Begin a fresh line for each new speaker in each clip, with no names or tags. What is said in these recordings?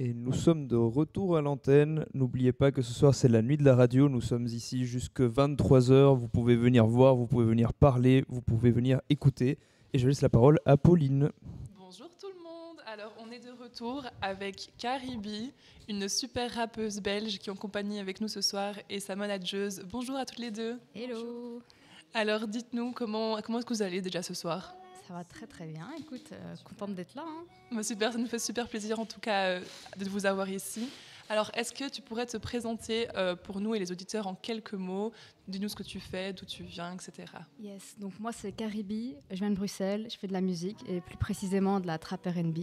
Et nous sommes de retour à l'antenne. N'oubliez pas que ce soir, c'est la nuit de la radio. Nous sommes ici jusque 23 heures. Vous pouvez venir voir, vous pouvez venir parler, vous pouvez venir écouter. Et je laisse la parole à Pauline.
Bonjour tout le monde. Alors, on est de retour avec Caribi, une super rappeuse belge qui est en compagnie avec nous ce soir, et sa manageuse. Bonjour à toutes les deux.
Hello.
Alors, dites-nous comment est-ce que vous allez déjà ce soir?
Ça va très très bien, écoute, contente d'être là.
Super, ça nous fait super plaisir en tout cas de vous avoir ici. Alors, est-ce que tu pourrais te présenter pour nous et les auditeurs en quelques mots? Dis-nous ce que tu fais, d'où tu viens, etc.
Yes, donc moi c'est Caribi, je viens de Bruxelles, je fais de la musique et plus précisément de la trap R&B.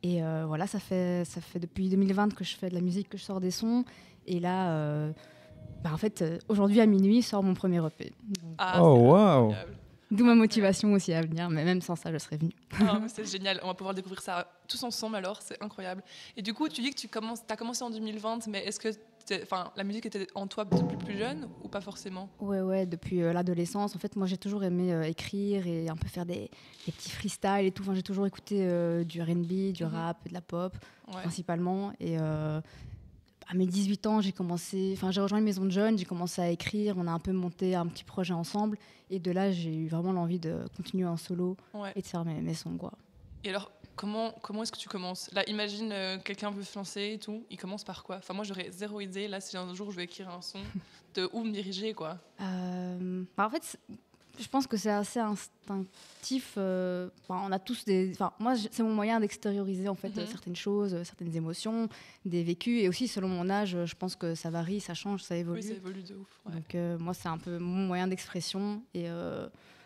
Et voilà, ça fait depuis 2020 que je fais de la musique, que je sors des sons. Et là, en fait, aujourd'hui à minuit sort mon premier EP. Donc,
Oh waouh!
d'où ma motivation aussi à venir, mais même sans ça, je serais venue.
Oh, c'est génial, on va pouvoir découvrir ça tous ensemble alors, c'est incroyable. Et du coup, tu dis que tu as commencé en 2020, mais est-ce que la musique était en toi depuis plus jeune ou pas forcément?
Ouais, depuis l'adolescence. En fait, moi, j'ai toujours aimé écrire et un peu faire des petits freestyles et tout. Enfin, j'ai toujours écouté du R&B, du rap, de la pop, principalement. Et à mes 18 ans, j'ai rejoint une maison de jeunes, j'ai commencé à écrire. On a un peu monté un petit projet ensemble. Et de là, j'ai eu vraiment l'envie de continuer en solo et de faire mes sons, quoi.
Et alors, comment est-ce que tu commences? Là, imagine quelqu'un veut se lancer et tout. Il commence par quoi? Enfin, moi, j'aurais zéro idée. Là, si un jour je vais écrire un son, de où me diriger, quoi?
En fait, je pense que c'est assez instinctif. On a tous moi, c'est mon moyen d'extérioriser en fait certaines choses, certaines émotions, des vécus. Et aussi, selon mon âge, je pense que ça varie, ça change, ça évolue.
Oui, ça évolue de ouf. Ouais.
Donc, moi, c'est un peu mon moyen d'expression. Et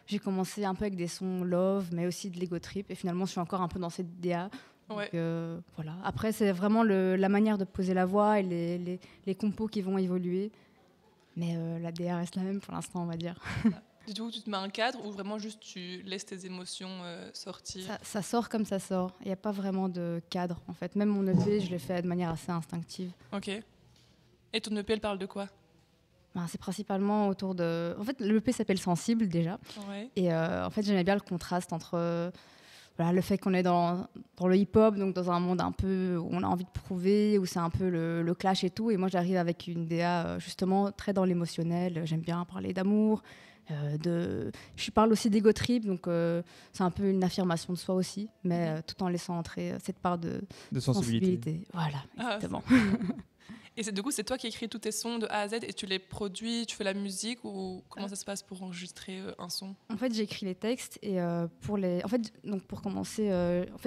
j'ai commencé un peu avec des sons love, mais aussi de l'ego trip. Et finalement, je suis encore un peu dans cette DA.
Ouais.
Donc, voilà. Après, c'est vraiment la manière de poser la voix et les compos qui vont évoluer. Mais la DA reste la même pour l'instant, on va dire.
Du coup, tu te mets un cadre ou vraiment juste tu laisses tes émotions sortir?
Ça sort comme ça sort. Il n'y a pas vraiment de cadre, en fait. Même mon EP, je l'ai fait de manière assez instinctive.
Ok. Et ton EP, elle parle de quoi?
C'est principalement autour de... En fait, le EP s'appelle Sensible, déjà.
Ouais.
Et en fait, j'aimais bien le contraste entre le fait qu'on est dans le hip-hop, donc dans un monde un peu où on a envie de prouver, où c'est un peu le clash et tout. Et moi, j'arrive avec une DA, justement, très dans l'émotionnel. J'aime bien parler d'amour. Je parle aussi d'ego trip, donc c'est un peu une affirmation de soi aussi, mais tout en laissant entrer cette part de sensibilité. Voilà, exactement.
Et du coup, c'est toi qui écris tous tes sons de A à Z et tu les produis, tu fais la musique ou comment ça se passe pour enregistrer un son?
En fait, j'écris les textes et pour commencer,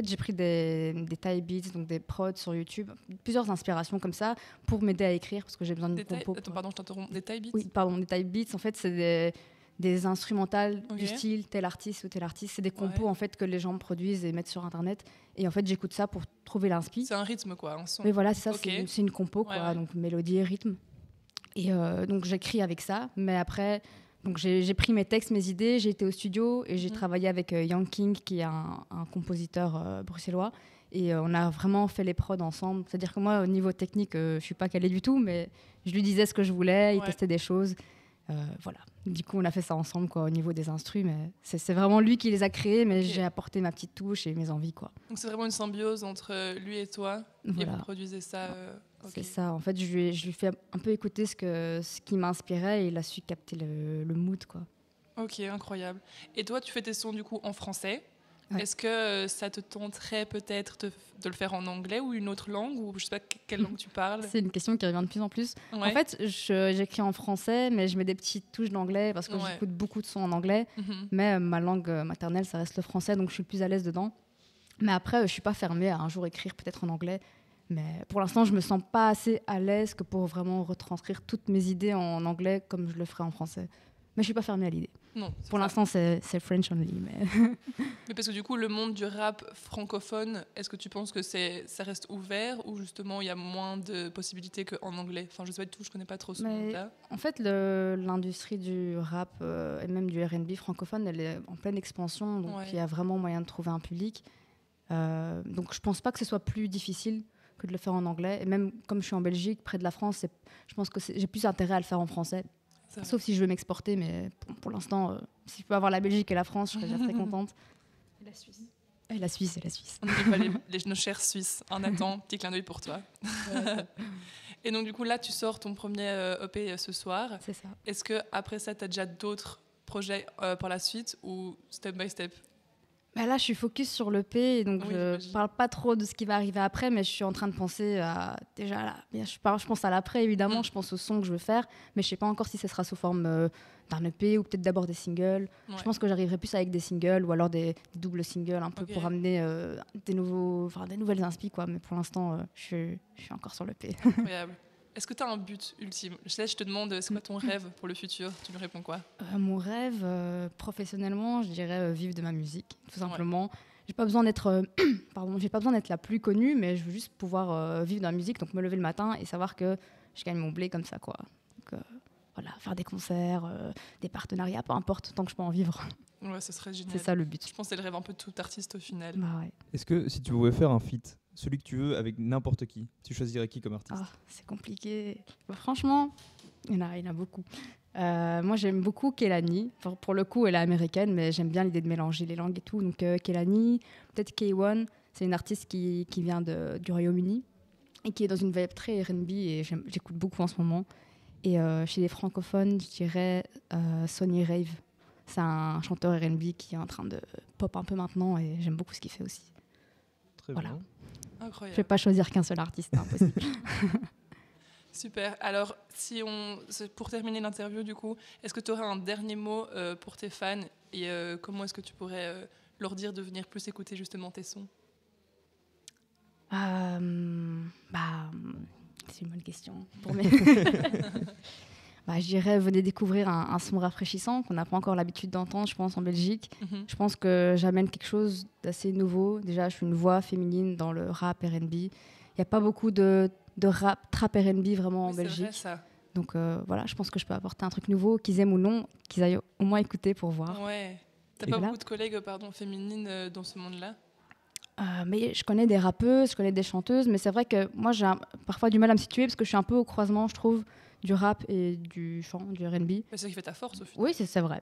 j'ai pris des type beats, donc des prods sur YouTube, plusieurs inspirations comme ça pour m'aider à écrire parce que j'ai besoin d'une compo.
Pardon, je t'interromps. Des type beats?
Oui, pardon, des type beats. En fait, c'est des instrumentales du style tel artiste ou tel artiste. C'est des compos en fait que les gens produisent et mettent sur internet. Et en fait, j'écoute ça pour trouver l'inspi.
C'est un rythme quoi, un son.
Mais voilà, c'est ça, c'est une compo quoi, donc mélodie et rythme. Et donc j'écris avec ça, mais après, donc j'ai pris mes textes, mes idées, j'ai été au studio et j'ai travaillé avec Young King, qui est un compositeur bruxellois. Et on a vraiment fait les prods ensemble. C'est-à-dire que moi, au niveau technique, je suis pas calée du tout, mais je lui disais ce que je voulais, il testait des choses. Voilà. Du coup, on a fait ça ensemble quoi, au niveau des instrus, mais c'est vraiment lui qui les a créés, mais j'ai apporté ma petite touche et mes envies, quoi.
Donc c'est vraiment une symbiose entre lui et toi, et vous produisez ça.
C'est ça. En fait, je lui fais un peu écouter ce qui m'inspirait et il a su capter le mood, quoi.
Ok, incroyable. Et toi, tu fais tes sons du coup en français.
Ouais.
Est-ce que ça te tenterait peut-être de le faire en anglais ou une autre langue, ou je sais pas quelle langue tu parles?
C'est une question qui revient de plus en plus. Ouais. En fait, j'écris en français, mais je mets des petites touches d'anglais parce que j'écoute beaucoup de sons en anglais. Mais ma langue maternelle, ça reste le français, donc je suis le plus à l'aise dedans. Mais après, je suis pas fermée à un jour écrire peut-être en anglais. Mais pour l'instant, je me sens pas assez à l'aise que pour vraiment retranscrire toutes mes idées en anglais comme je le ferais en français. Mais je suis pas fermée à l'idée.
Non.
Pour l'instant, c'est French only.
Mais parce que du coup, le monde du rap francophone, est-ce que tu penses que ça reste ouvert ou justement il y a moins de possibilités qu'en anglais? Enfin, je sais pas du tout, je connais pas trop ce monde-là.
En fait, l'industrie du rap et même du R&B francophone, elle est en pleine expansion, donc il y a vraiment moyen de trouver un public. Donc je pense pas que ce soit plus difficile que de le faire en anglais. Et même comme je suis en Belgique, près de la France, je pense que j'ai plus intérêt à le faire en français. Sauf si je veux m'exporter, mais pour l'instant, si je peux avoir la Belgique et la France, je serais déjà très contente.
Et la Suisse.
Et la Suisse, c'est la Suisse.
On n'oublie pas nos chers Suisses. En attendant, petit clin d'œil pour toi. Et donc, du coup, là, tu sors ton premier EP ce soir.
C'est ça.
Est-ce qu'après ça, tu as déjà d'autres projets pour la suite ou step by step?
Bah là, je suis focus sur l'EP, donc
Oui,
je parle pas trop de ce qui va arriver après, mais je suis en train de penser à déjà là. Je pense à l'après évidemment, je pense au son que je veux faire, mais je sais pas encore si ce sera sous forme d'un EP ou peut-être d'abord des singles. Ouais. Je pense que j'arriverai plus avec des singles ou alors des doubles singles un peu pour amener des nouvelles inspi quoi. Mais pour l'instant, je suis encore sur l'EP.
Incroyable. Est-ce que tu as un but ultime? Je te demande, c'est quoi ton rêve pour le futur? Tu me réponds quoi?
Mon rêve, professionnellement, je dirais vivre de ma musique, tout simplement. Ouais. J'ai pas besoin d'être la plus connue, mais je veux juste pouvoir vivre de la musique, donc me lever le matin et savoir que je gagne mon blé comme ça, quoi. Donc, voilà, faire des concerts, des partenariats, peu importe, tant que je peux en vivre.
Ouais, ce serait génial.
C'est ça le but.
Je pense que c'est le rêve un peu de tout artiste au final.
Bah ouais.
Est-ce que si tu pouvais faire un feat, celui que tu veux avec n'importe qui, tu choisirais qui comme artiste?
C'est compliqué. Bah, franchement, il y en a beaucoup. Moi, j'aime beaucoup Kehlani. Pour le coup, elle est américaine, mais j'aime bien l'idée de mélanger les langues et tout. Donc Kehlani, peut-être K1, c'est une artiste qui vient du Royaume-Uni et qui est dans une vibe très R&B et j'écoute beaucoup en ce moment. Et chez les francophones, je dirais Sonny Rave. C'est un chanteur R&B qui est en train de pop un peu maintenant et j'aime beaucoup ce qu'il fait aussi.
Très bien.
Incroyable.
Je ne vais pas choisir qu'un seul artiste, c'est impossible.
Super. Alors, pour terminer l'interview, du coup, est-ce que tu aurais un dernier mot pour tes fans et comment est-ce que tu pourrais leur dire de venir plus écouter justement tes sons?
C'est une bonne question. Je dirais, venez découvrir un son rafraîchissant qu'on n'a pas encore l'habitude d'entendre, je pense, en Belgique. Je pense que j'amène quelque chose d'assez nouveau. Déjà, je suis une voix féminine dans le rap R&B. Il n'y a pas beaucoup de rap, trap R&B vraiment en Belgique.
C'est vrai, ça.
Donc voilà, je pense que je peux apporter un truc nouveau, qu'ils aiment ou non, qu'ils aillent au moins écouter pour voir.
Ouais. T'as pas beaucoup de collègues féminines dans ce monde-là?
Mais je connais des rappeuses, je connais des chanteuses, mais c'est vrai que moi, j'ai parfois du mal à me situer parce que je suis un peu au croisement, je trouve, du rap et du chant, du R&B.
C'est ça qui fait ta force au final.
Oui, c'est vrai.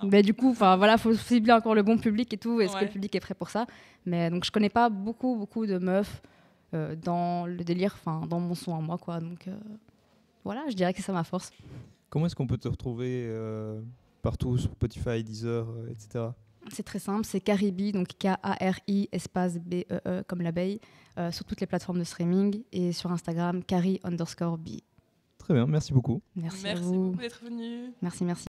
Mais du coup, voilà, faut cibler encore le bon public et tout. Est-ce que le public est prêt pour ça? Mais donc, je connais pas beaucoup de meufs dans le délire, dans mon son à moi, quoi. Donc voilà, je dirais que c'est ça ma force.
Comment est-ce qu'on peut te retrouver partout sur Spotify, Deezer, etc.
C'est très simple, c'est Caribi, donc K-A-R-I espace B-E-E comme l'abeille, sur toutes les plateformes de streaming et sur Instagram, Cari_B.
Très bien, merci beaucoup.
Merci à vous.
Beaucoup d'être venu.
Merci.